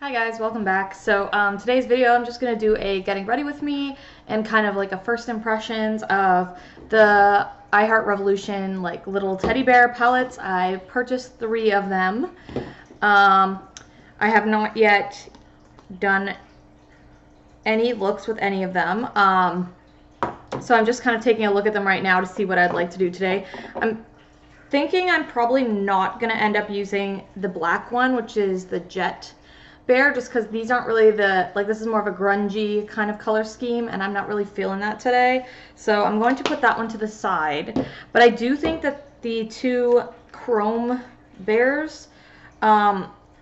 Hi guys, welcome back. So today's video I'm just going to do a getting ready with me and kind of like a first impressions of the I Heart Revolution like little teddy bear palettes. I purchased 3 of them. I have not yet done any looks with any of them. So I'm just kind of taking a look at them right now to see what I'd like to do today. I'm thinking I'm probably not going to end up using the black one, which is the Jet Bear, just because these aren't really this is more of a grungy kind of color scheme, and I'm not really feeling that today. So I'm going to put that one to the side. But I do think that the 2 chrome bears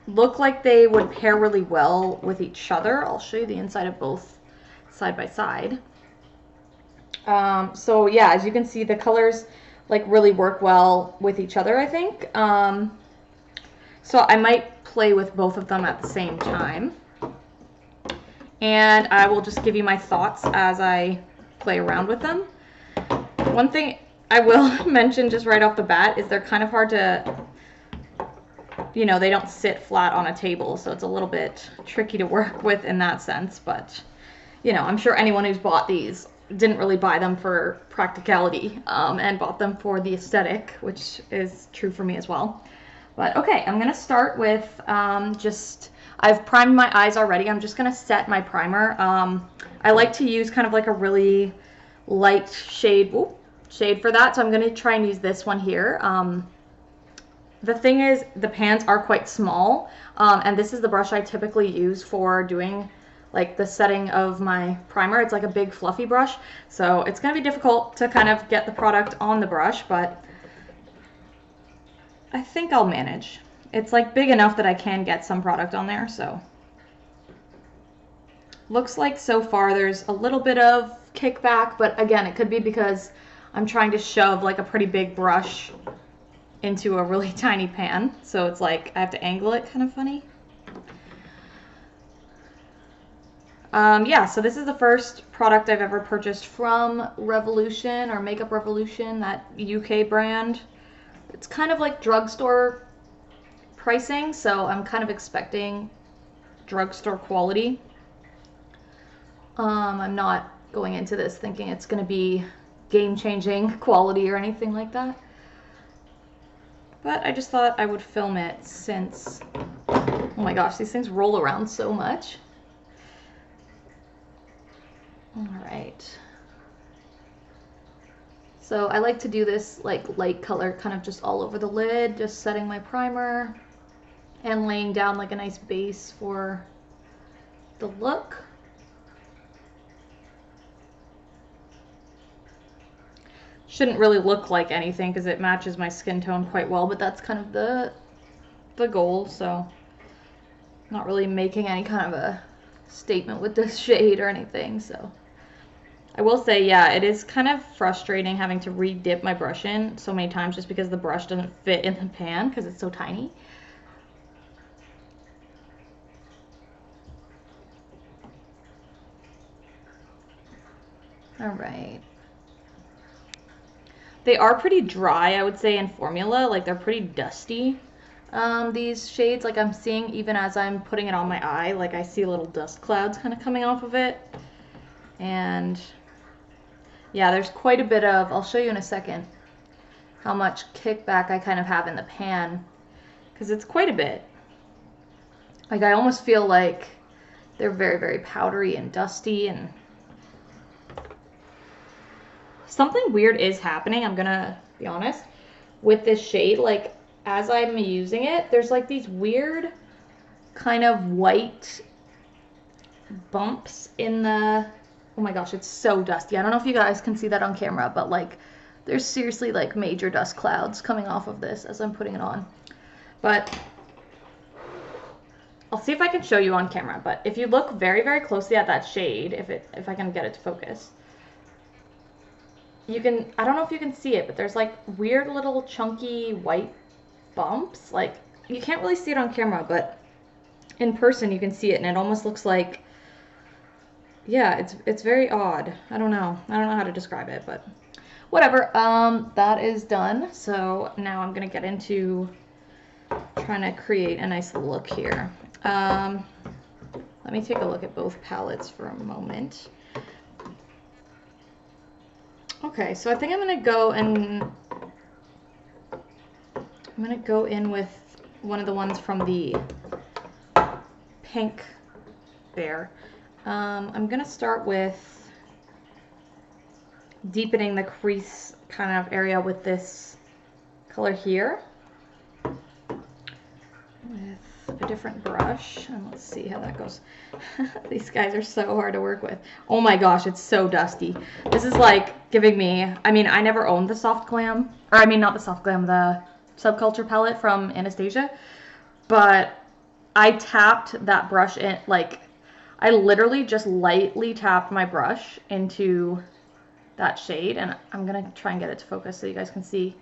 look like they would pair really well with each other. I'll show you the inside of both side by side. So yeah, as you can see, the colors like really work well with each other, I think. So I might play with both of them at the same time. And I will just give you my thoughts as I play around with them. One thing I will mention just right off the bat is they're kind of hard to, you know, they don't sit flat on a table, so it's a little bit tricky to work with in that sense. But, you know, I'm sure anyone who's bought these didn't really buy them for practicality and bought them for the aesthetic, which is true for me as well. But okay, I'm going to start with I've primed my eyes already. I'm just going to set my primer. I like to use kind of like a really light shade for that, so I'm going to try and use this one here. The thing is, the pans are quite small, and this is the brush I typically use for doing like the setting of my primer. It's like a big fluffy brush, so it's going to be difficult to kind of get the product on the brush, but I think I'll manage. It's like big enough that I can get some product on there, so. Looks like so far there's a little bit of kickback, but again, it could be because I'm trying to shove like a pretty big brush into a really tiny pan, so it's like I have to angle it kind of funny. Yeah, so this is the first product I've ever purchased from Revolution, or Makeup Revolution, that UK brand. It's kind of like drugstore pricing, so I'm kind of expecting drugstore quality. I'm not going into this thinking it's going to be game-changing quality or anything like that. But I just thought I would film it since, oh my gosh, these things roll around so much. All right. So I like to do this like light color kind of just all over the lid, just setting my primer and laying down like a nice base for the look. Shouldn't really look like anything because it matches my skin tone quite well, but that's kind of the goal, so not really making any kind of a statement with this shade or anything, so. I will say, yeah, it is kind of frustrating having to re-dip my brush in so many times just because the brush doesn't fit in the pan because it's so tiny. All right. They are pretty dry, I would say, in formula. Like, they're pretty dusty, these shades. Like, I'm seeing, even as I'm putting it on my eye, like, I see little dust clouds kind of coming off of it. And yeah, there's quite a bit of, I'll show you in a second how much kickback I kind of have in the pan, because it's quite a bit. Like, I almost feel like they're very, very powdery and dusty, and something weird is happening, I'm gonna be honest, with this shade. Like, as I'm using it, there's like these weird kind of white bumps in the, oh my gosh, it's so dusty. I don't know if you guys can see that on camera, but like there's seriously like major dust clouds coming off of this as I'm putting it on. But I'll see if I can show you on camera, but if you look very, very closely at that shade, if I can get it to focus, you can, I don't know if you can see it, but there's like weird little chunky white bumps. Like, you can't really see it on camera, but in person you can see it, and it almost looks like, yeah, it's very odd. I don't know how to describe it, but whatever. That is done. So now I'm gonna get into trying to create a nice look here. Let me take a look at both palettes for a moment. Okay, so I think I'm gonna go in with one of the ones from the Pink Bear. I'm gonna start with deepening the crease kind of area with this color here with a different brush, and let's see how that goes. These guys are so hard to work with. Oh my gosh, it's so dusty. This is like giving me, I mean, I never owned the Soft Glam, or I mean not the Soft Glam, the Subculture palette from Anastasia, but I tapped that brush in, like, I literally just lightly tapped my brush into that shade, and I'm gonna try and get it to focus so you guys can see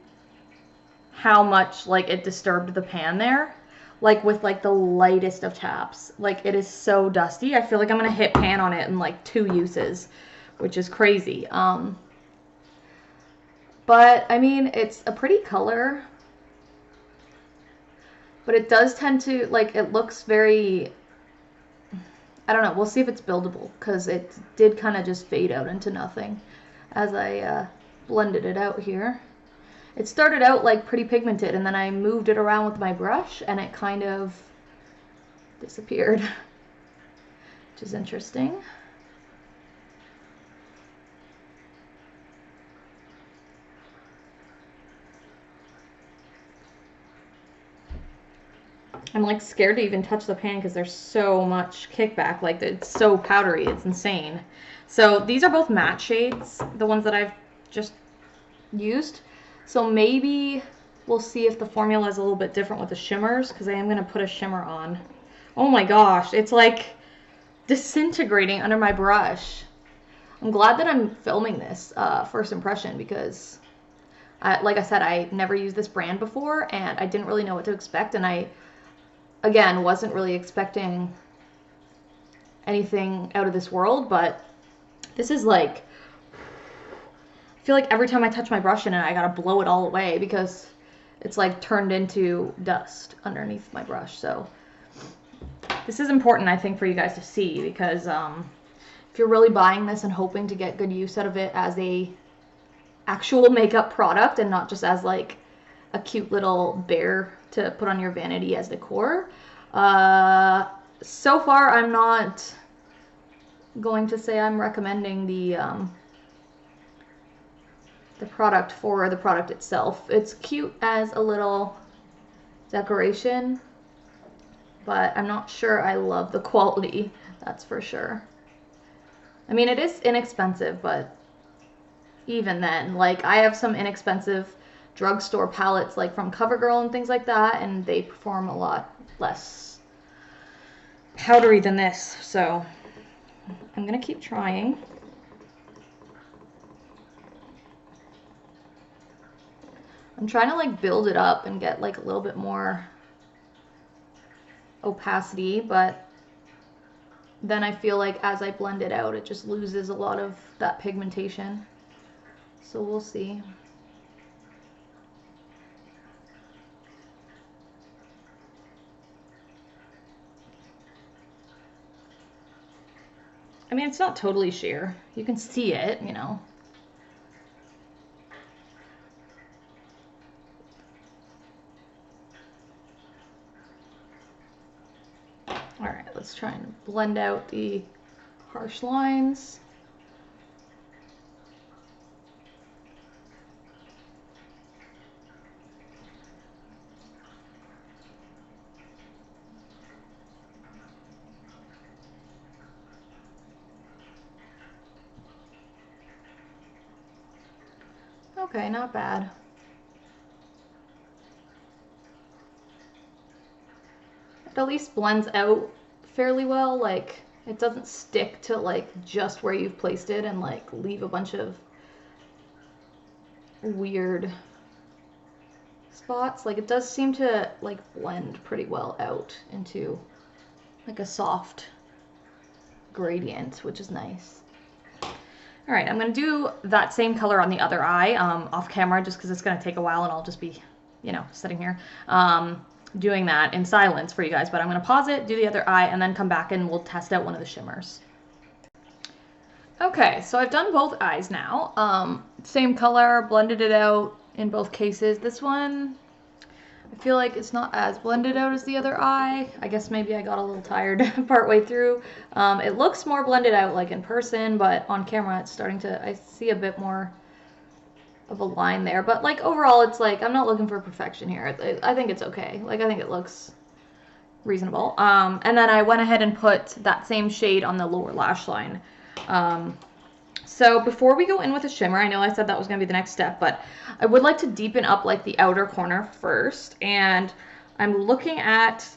how much like it disturbed the pan there, like with like the lightest of taps. Like it is so dusty. I feel like I'm gonna hit pan on it in like 2 uses, which is crazy. But I mean, it's a pretty color, but it does tend to, like, it looks very, I don't know, we'll see if it's buildable, because it did kind of just fade out into nothing as I blended it out here. It started out like pretty pigmented, and then I moved it around with my brush and it kind of disappeared, which is interesting. I'm like scared to even touch the pan because there's so much kickback. Like it's so powdery, it's insane. So these are both matte shades, the ones that I've just used. So maybe we'll see if the formula is a little bit different with the shimmers, because I am going to put a shimmer on. Oh my gosh, it's like disintegrating under my brush. I'm glad that I'm filming this first impression, because like I said, I never used this brand before and I didn't really know what to expect, and I, again, wasn't really expecting anything out of this world, but this is like, I feel like every time I touch my brush in it, I gotta blow it all away because it's like turned into dust underneath my brush. So this is important, I think, for you guys to see, because if you're really buying this and hoping to get good use out of it as a actual makeup product and not just as like a cute little bear to put on your vanity as decor, so far I'm not going to say I'm recommending the product for the product itself. It's cute as a little decoration, but I'm not sure I love the quality, that's for sure. I mean, it is inexpensive, but even then, like, I have some inexpensive drugstore palettes, like from CoverGirl and things like that, and they perform a lot less powdery than this. So I'm gonna keep trying. I'm trying to like build it up and get like a little bit more opacity, but then I feel like as I blend it out, it just loses a lot of that pigmentation. So we'll see. I mean, it's not totally sheer. You can see it, you know. All right, let's try and blend out the harsh lines. Okay, not bad. It at least blends out fairly well. Like, it doesn't stick to like just where you've placed it and like leave a bunch of weird spots. Like, it does seem to like blend pretty well out into like a soft gradient, which is nice. All right, I'm gonna do that same color on the other eye off camera, just because it's gonna take a while and I'll just be, you know, sitting here. doing that in silence for you guys, but I'm going to pause it, do the other eye, and then come back and we'll test out one of the shimmers. Okay, so I've done both eyes now. Same color, blended it out in both cases. This one, I feel like it's not as blended out as the other eye. I guess maybe I got a little tired partway through. It looks more blended out like in person, but on camera it's starting to, I see a bit more of a line there. But like overall, it's like, I'm not looking for perfection here. I think it's okay. Like I think it looks reasonable. And then I went ahead and put that same shade on the lower lash line. So before we go in with a shimmer, I know I said that was going to be the next step, but I would like to deepen up like the outer corner first. And I'm looking at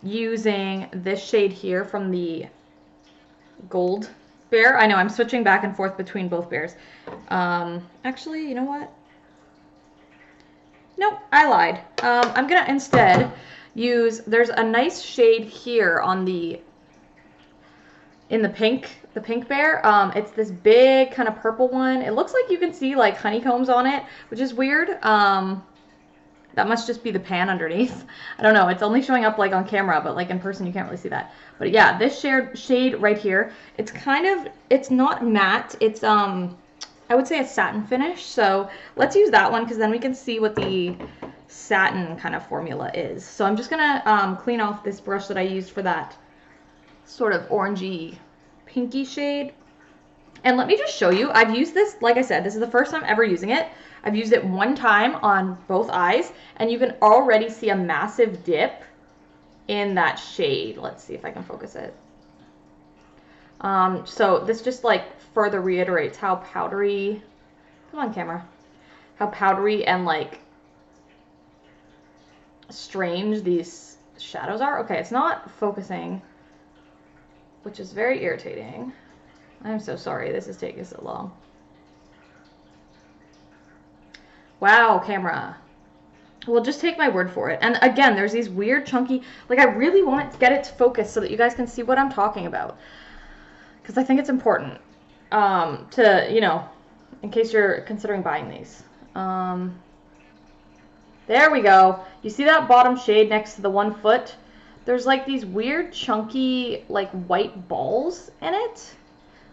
using this shade here from the Gold Bear. I know I'm switching back and forth between both bears. Actually, you know what? Nope, I lied. I'm going to instead use, there's a nice shade here on the, in the pink bear. It's this big kind of purple one. It looks like you can see like honeycombs on it, which is weird. That must just be the pan underneath. I don't know. It's only showing up like on camera, but like in person you can't really see that. But yeah, this shade right here, it's kind of, it's not matte. It's I would say a satin finish. So let's use that one because then we can see what the satin kind of formula is. So I'm just gonna clean off this brush that I used for that sort of orangey pinky shade. And let me just show you, I've used this, like I said, this is the first time ever using it. I've used it one time on both eyes, and you can already see a massive dip in that shade. Let's see if I can focus it. So this just like further reiterates how powdery, come on camera, how powdery and like strange these shadows are. Okay, it's not focusing, which is very irritating. I'm so sorry this is taking so long. Wow, camera. Well, just take my word for it. And again, there's these weird chunky, like I really want to get it to focus so that you guys can see what I'm talking about. Because I think it's important to, you know, in case you're considering buying these. There we go. You see that bottom shade next to the 1 foot? There's like these weird chunky like white balls in it.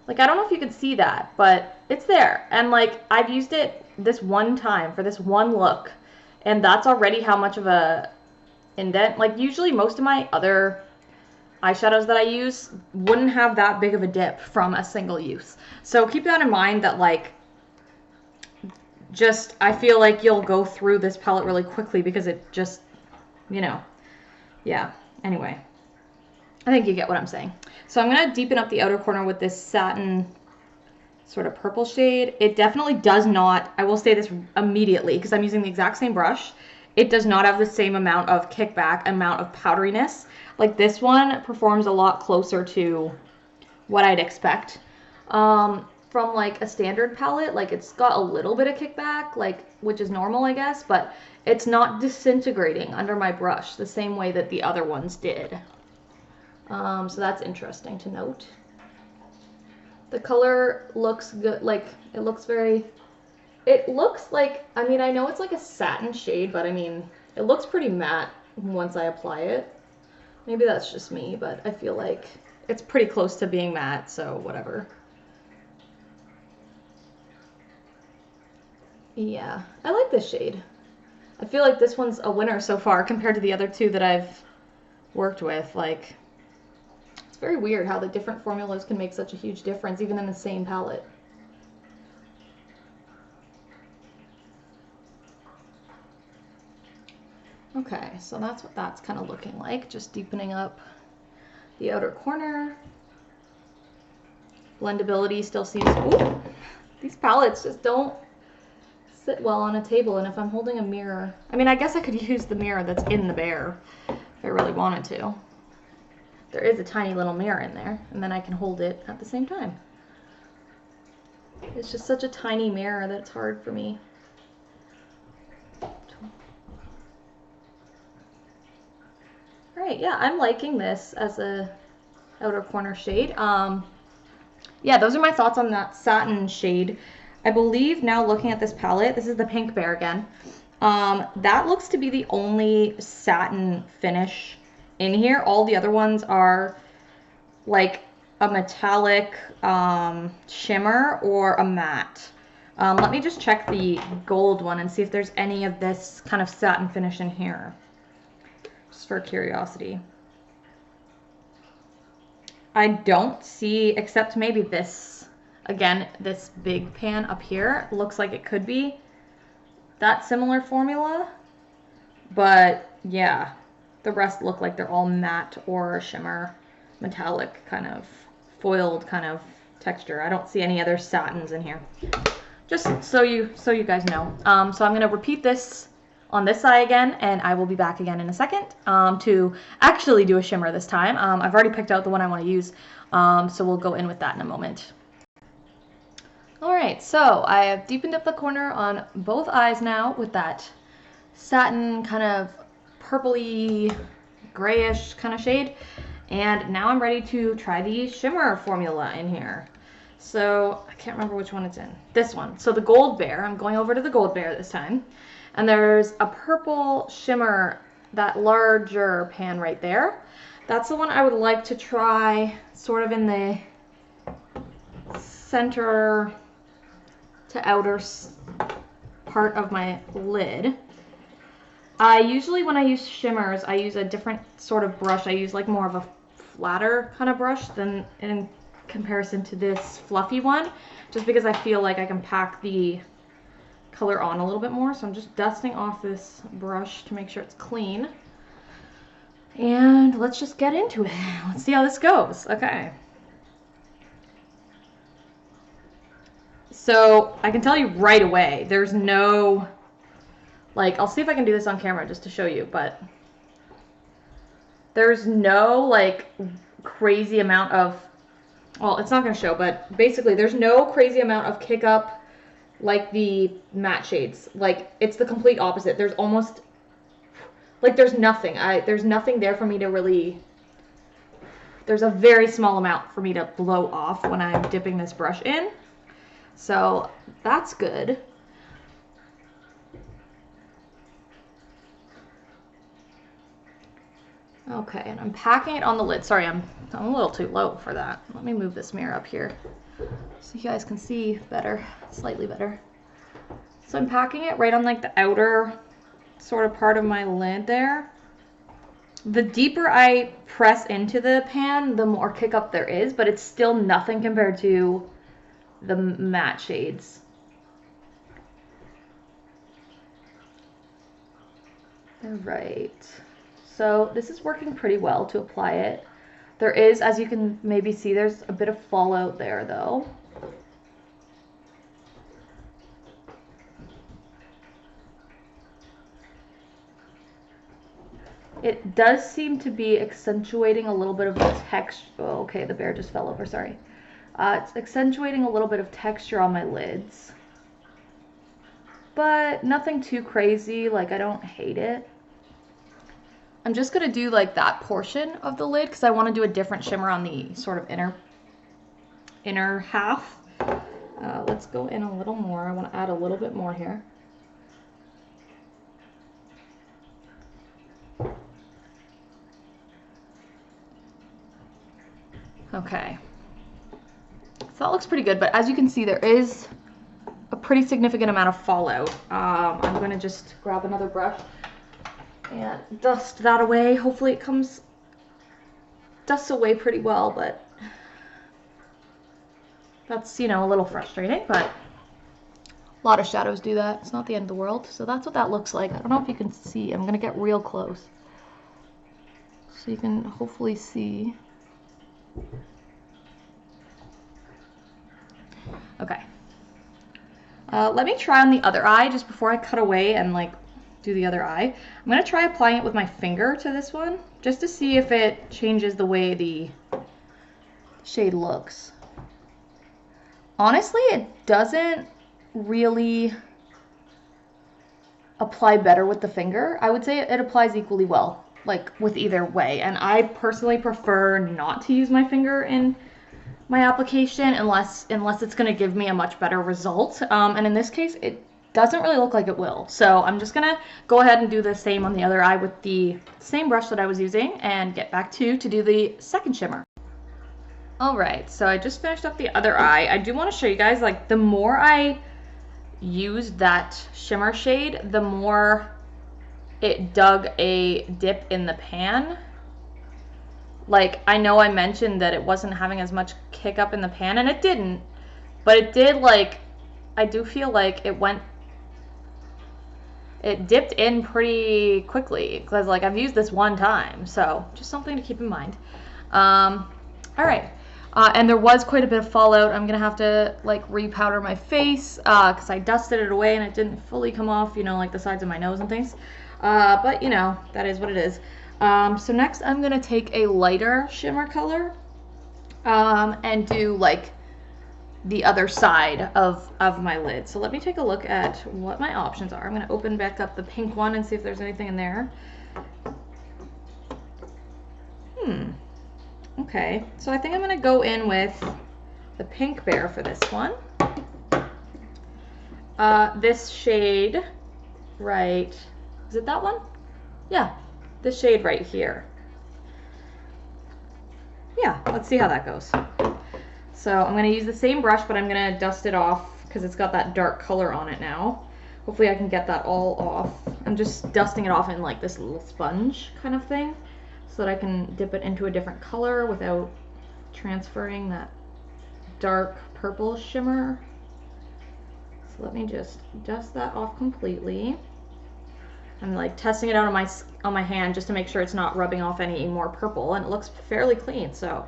Like I don't know if you can see that, but it's there. And like I've used it this one time for this one look, and that's already how much of a indent. Like usually most of my other eyeshadows that I use wouldn't have that big of a dip from a single use. So keep that in mind that like just I feel like you'll go through this palette really quickly because it just, you know, yeah. Anyway, I think you get what I'm saying. So I'm going to deepen up the outer corner with this satin sort of purple shade. It definitely does not, I will say this immediately because I'm using the exact same brush. It does not have the same amount of kickback, amount of powderiness. Like this one performs a lot closer to what I'd expect from like a standard palette. Like it's got a little bit of kickback, like which is normal, I guess, but it's not disintegrating under my brush the same way that the other ones did. So that's interesting to note. The color looks good, like it looks very, it looks like, I mean, I know it's like a satin shade, but I mean, it looks pretty matte once I apply it. Maybe that's just me, but I feel like it's pretty close to being matte, so whatever. Yeah, I like this shade. I feel like this one's a winner so far compared to the other two that I've worked with. Like, it's very weird how the different formulas can make such a huge difference even in the same palette. Okay, so that's what that's kind of looking like, just deepening up the outer corner. Blendability still seems, ooh, these palettes just don't sit well on a table, and if I'm holding a mirror, I mean, I guess I could use the mirror that's in the bear if I really wanted to. There is a tiny little mirror in there, and then I can hold it at the same time. It's just such a tiny mirror that it's hard for me. Alright, yeah, I'm liking this as a outer corner shade. Yeah, those are my thoughts on that satin shade. I believe now looking at this palette, this is the Pink Bear again. That looks to be the only satin finish in here. All the other ones are like a metallic shimmer or a matte. Let me just check the gold one and see if there's any of this kind of satin finish in here, just for curiosity. I don't see, except maybe this, again, this big pan up here. Looks like it could be that similar formula, but yeah, the rest look like they're all matte or shimmer, metallic kind of foiled kind of texture. I don't see any other satins in here. Just so you guys know. So I'm gonna repeat this on this side again, and I will be back again in a second to actually do a shimmer this time. I've already picked out the one I want to use, so we'll go in with that in a moment. Alright, so I have deepened up the corner on both eyes now with that satin kind of purpley grayish kind of shade, and now I'm ready to try the shimmer formula in here. So I can't remember which one it's in. This one. So the Gold Bear. I'm going over to the Gold Bear this time. And there's a purple shimmer, that larger pan right there. That's the one I would like to try sort of in the center to outer part of my lid. I usually, when I use shimmers, I use a different sort of brush. I use like more of a flatter kind of brush than in comparison to this fluffy one, just because I feel like I can pack the color on a little bit more. So I'm just dusting off this brush to make sure it's clean. And let's just get into it. Let's see how this goes. Okay. So I can tell you right away, there's no, like, I'll see if I can do this on camera just to show you, but there's no like crazy amount of, well, it's not going to show, but basically there's no crazy amount of kick up like the matte shades. Like, it's the complete opposite. There's almost, like, there's nothing. There's nothing there for me to really, there's a very small amount for me to blow off when I'm dipping this brush in. So that's good. Okay, and I'm packing it on the lid. Sorry, I'm a little too low for that. Let me move this mirror up here so you guys can see better, slightly better. So I'm packing it right on like the outer sort of part of my lid there. The deeper I press into the pan, the more kick up there is, but it's still nothing compared to the matte shades. All right. So this is working pretty well to apply it. There is, as you can maybe see, there's a bit of fallout there though. It does seem to be accentuating a little bit of the texture. Oh, okay, the bear just fell over, sorry. It's accentuating a little bit of texture on my lids. But nothing too crazy, like I don't hate it. I'm just going to do like that portion of the lid because I want to do a different shimmer on the sort of inner half. Let's go in a little more. I want to add a little bit more here. Okay. So that looks pretty good, but as you can see, there is a pretty significant amount of fallout. I'm going to just grab another brush and dust that away. Hopefully it dusts away pretty well, but that's, you know, a little frustrating, but a lot of shadows do that. It's not the end of the world. So that's what that looks like. I don't know if you can see. I'm going to get real close so you can hopefully see. Okay. Let me try on the other eye just before I cut away and like do the other eye. I'm going to try applying it with my finger to this one just to see if it changes the way the shade looks. Honestly, it doesn't really apply better with the finger. I would say it applies equally well, like with either way. And I personally prefer not to use my finger in my application unless it's going to give me a much better result. And in this case, it doesn't really look like it will. So I'm just gonna go ahead and do the same on the other eye with the same brush that I was using and get back to do the second shimmer. All right, so I just finished up the other eye. I do want to show you guys, like, the more I use that shimmer shade, the more it dug a dip in the pan. Like, I know I mentioned that it wasn't having as much kick up in the pan, and it didn't, but it did, like, I do feel like it dipped in pretty quickly, because, like, I've used this one time, so just something to keep in mind. All right. And there was quite a bit of fallout. I'm gonna have to, like, repowder my face because I dusted it away and it didn't fully come off, you know, like the sides of my nose and things. But, you know, that is what it is. So next I'm gonna take a lighter shimmer color and do, like, the other side of my lid. So let me take a look at what my options are. I'm gonna open back up the pink one and see if there's anything in there. Okay, so I think I'm going to go in with the Pink Bear for this one. This shade right, is it that one? Yeah, this shade right here. Yeah, let's see how that goes. So I'm going to use the same brush, but I'm going to dust it off because it's got that dark color on it now. Hopefully I can get that all off. I'm just dusting it off in, like, this little sponge kind of thing, so that I can dip it into a different color without transferring that dark purple shimmer. So let me just dust that off completely. I'm, like, testing it out on my hand just to make sure it's not rubbing off any more purple, and it looks fairly clean. So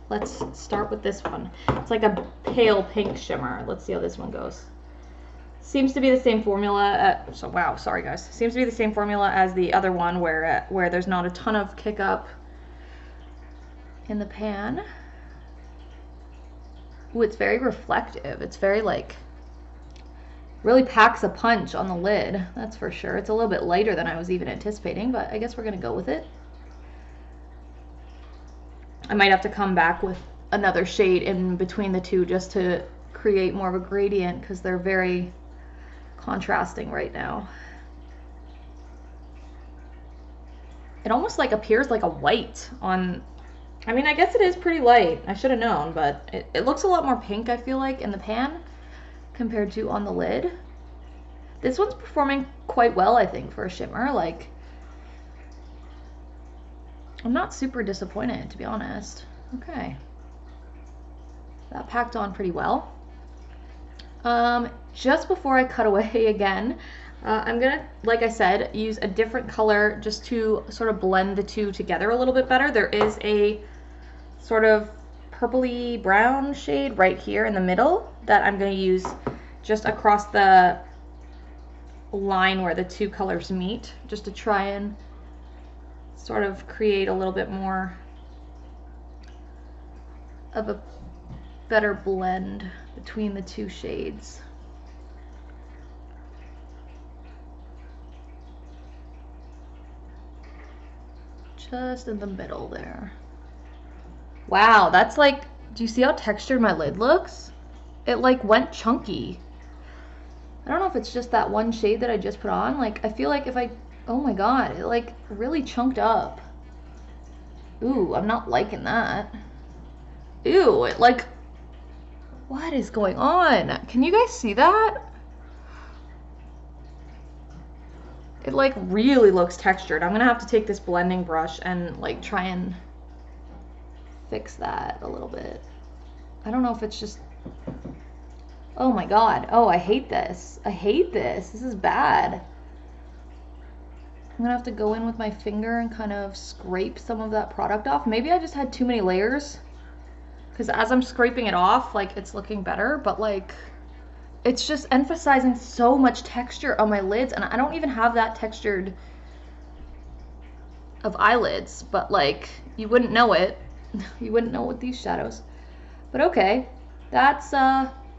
let's start with this one. It's like a pale pink shimmer. Let's see how this one goes. Seems to be the same formula. Wow, sorry guys. Seems to be the same formula as the other one where there's not a ton of kick up in the pan. Ooh, it's very reflective. It's very, like, really packs a punch on the lid. That's for sure. It's a little bit lighter than I was even anticipating, but I guess we're gonna go with it. I might have to come back with another shade in between the two just to create more of a gradient because they're very contrasting right now. It almost, like, appears like a white on, I mean, I guess it is pretty light. I should have known, but it looks a lot more pink, I feel like, in the pan compared to on the lid. This one's performing quite well, I think, for a shimmer. Like, I'm not super disappointed, to be honest. Okay. That packed on pretty well. Just before I cut away again, I'm gonna, like I said, use a different color just to sort of blend the two together a little bit better. There is a sort of purpley brown shade right here in the middle that I'm gonna use just across the line where the two colors meet, just to try and sort of create a little bit more of a better blend between the two shades. Just in the middle there. Wow, that's, like, do you see how textured my lid looks? It, like, went chunky. I don't know if it's just that one shade that I just put on. Like, I feel like if I, oh my god, it, like, really chunked up. Ooh, I'm not liking that. Ew, it, like, what is going on? Can you guys see that? It, like, really looks textured. I'm gonna have to take this blending brush and, like, try and fix that a little bit. I don't know if it's just, oh my god. Oh, I hate this. I hate this. This is bad. I'm gonna have to go in with my finger and kind of scrape some of that product off. Maybe I just had too many layers, because as I'm scraping it off, like, it's looking better, but, like, it's just emphasizing so much texture on my lids, and I don't even have that textured of eyelids, but, like, you wouldn't know it. You wouldn't know with these shadows. But okay, that's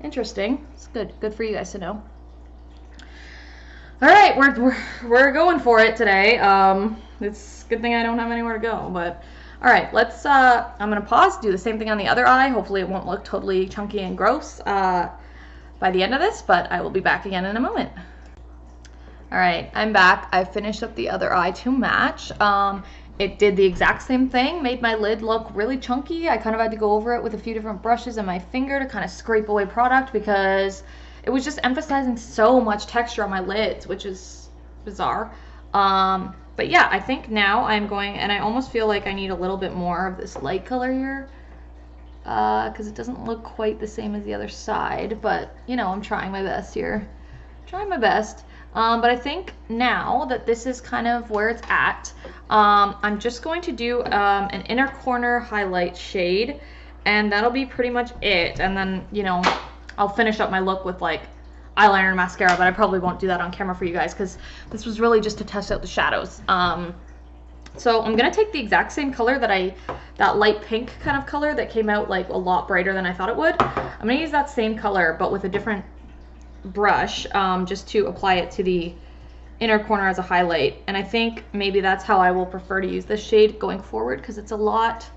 interesting. It's good for you guys to know. All right, we're going for it today. It's a good thing I don't have anywhere to go, but all right, let's I'm gonna pause, do the same thing on the other eye. Hopefully it won't look totally chunky and gross. by the end of this, but I will be back again in a moment. All right, I'm back. I finished up the other eye to match. It did the exact same thing, made my lid look really chunky. I kind of had to go over it with a few different brushes and my finger to kind of scrape away product because it was just emphasizing so much texture on my lids, which is bizarre. But yeah, I think now I'm going, and I almost feel like I need a little bit more of this light color here because it doesn't look quite the same as the other side, but you know, I'm trying my best here. Trying my best. But I think now that this is kind of where it's at, I'm just going to do an inner corner highlight shade, and that'll be pretty much it. And then, you know, I'll finish up my look with like eyeliner and mascara, but I probably won't do that on camera for you guys because this was really just to test out the shadows. So I'm gonna take the exact same color that light pink kind of color that came out like a lot brighter than I thought it would. I'm gonna use that same color, but with a different brush, just to apply it to the inner corner as a highlight. And I think maybe that's how I will prefer to use this shade going forward because it's a lot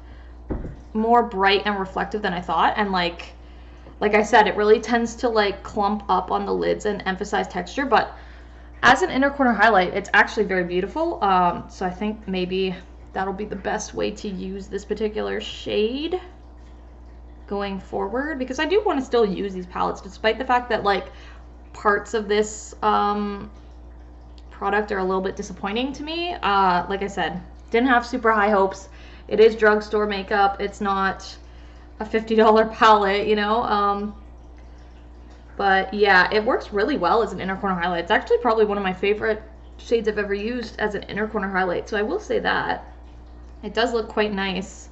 more bright and reflective than I thought. And like I said, it really tends to like clump up on the lids and emphasize texture, but as an inner corner highlight, it's actually very beautiful. So I think maybe that'll be the best way to use this particular shade going forward, because I do want to still use these palettes despite the fact that like parts of this product are a little bit disappointing to me. Like I said, didn't have super high hopes. It is drugstore makeup. It's not a $50 palette, you know. But yeah, it works really well as an inner corner highlight. It's actually probably one of my favorite shades I've ever used as an inner corner highlight. So I will say that. It does look quite nice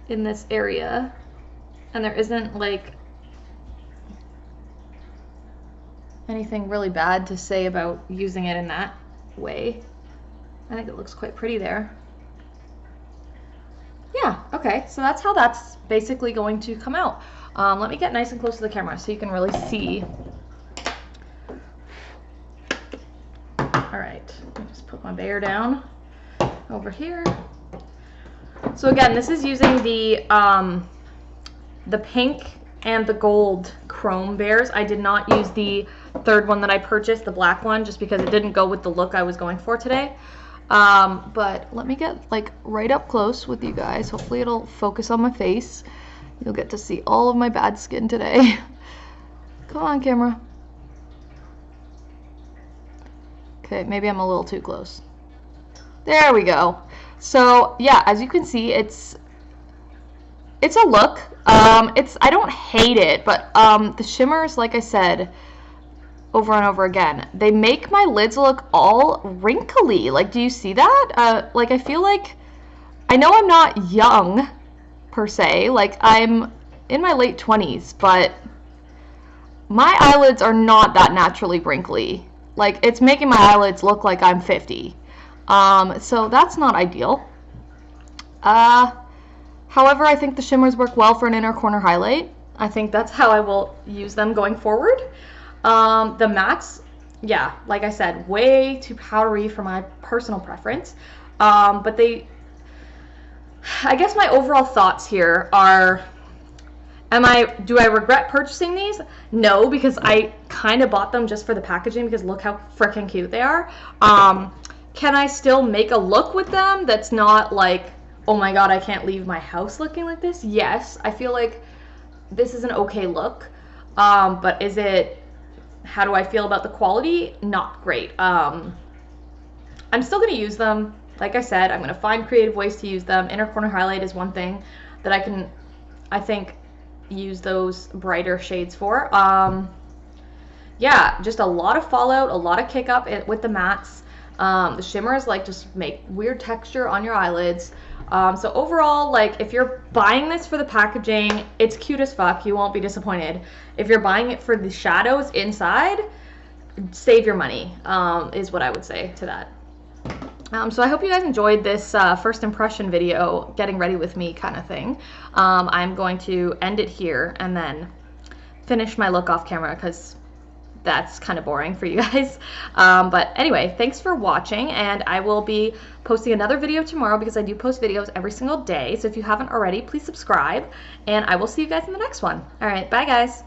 in this area. And there isn't like anything really bad to say about using it in that way. I think it looks quite pretty there. Yeah, okay, so that's how that's basically going to come out. Let me get nice and close to the camera so you can really see. All right, let me just put my bear down over here. So again, this is using the pink and the gold chrome bears. I did not use the third one that I purchased, the black one, just because it didn't go with the look I was going for today. But let me get like right up close with you guys. Hopefully it'll focus on my face. You'll get to see all of my bad skin today. Come on, camera. Okay, maybe I'm a little too close. There we go. So yeah, as you can see, it's a look. I don't hate it, but the shimmers, like I said over and over again, they make my lids look all wrinkly. Like, do you see that? Like, I feel like, I know I'm not young per se, like I'm in my late 20s, but my eyelids are not that naturally wrinkly. Like, it's making my eyelids look like I'm 50. So that's not ideal. However, I think the shimmers work well for an inner corner highlight. I think that's how I will use them going forward. The mattes, yeah, like I said, way too powdery for my personal preference. But I guess my overall thoughts here are, do I regret purchasing these? No, because I kind of bought them just for the packaging because look how freaking cute they are. Can I still make a look with them that's not like, oh my god, I can't leave my house looking like this? Yes, I feel like this is an okay look. But how do I feel about the quality? Not great. I'm still going to use them. Like I said, I'm going to find creative ways to use them. Inner corner highlight is one thing that I think, use those brighter shades for. Yeah, just a lot of fallout, a lot of kick up with the mattes. The shimmers like just make weird texture on your eyelids. So overall, like, if you're buying this for the packaging, it's cute as fuck. You won't be disappointed. If you're buying it for the shadows inside, save your money, is what I would say to that. So I hope you guys enjoyed this first impression video, getting ready with me kind of thing. I'm going to end it here and then finish my look off camera because that's kind of boring for you guys. But anyway, thanks for watching, and I will be posting another video tomorrow because I do post videos every single day. So if you haven't already, please subscribe, and I will see you guys in the next one. All right, bye guys.